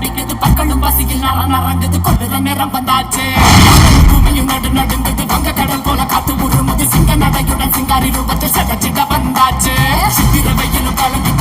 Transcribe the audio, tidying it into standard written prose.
துடிக்குது பற்களும் பசியில் நரங்குது கொள்ளுற நேரம் வந்தாச்சு பூமியும் நடுங்குது வங்க கடல் போல காத்து உருமுது சிங்க நடையுடன் சிங்காரி ரூபத்தில் சடச்சிட வந்தாச்சு சித்திர வெயிலும் கலந்து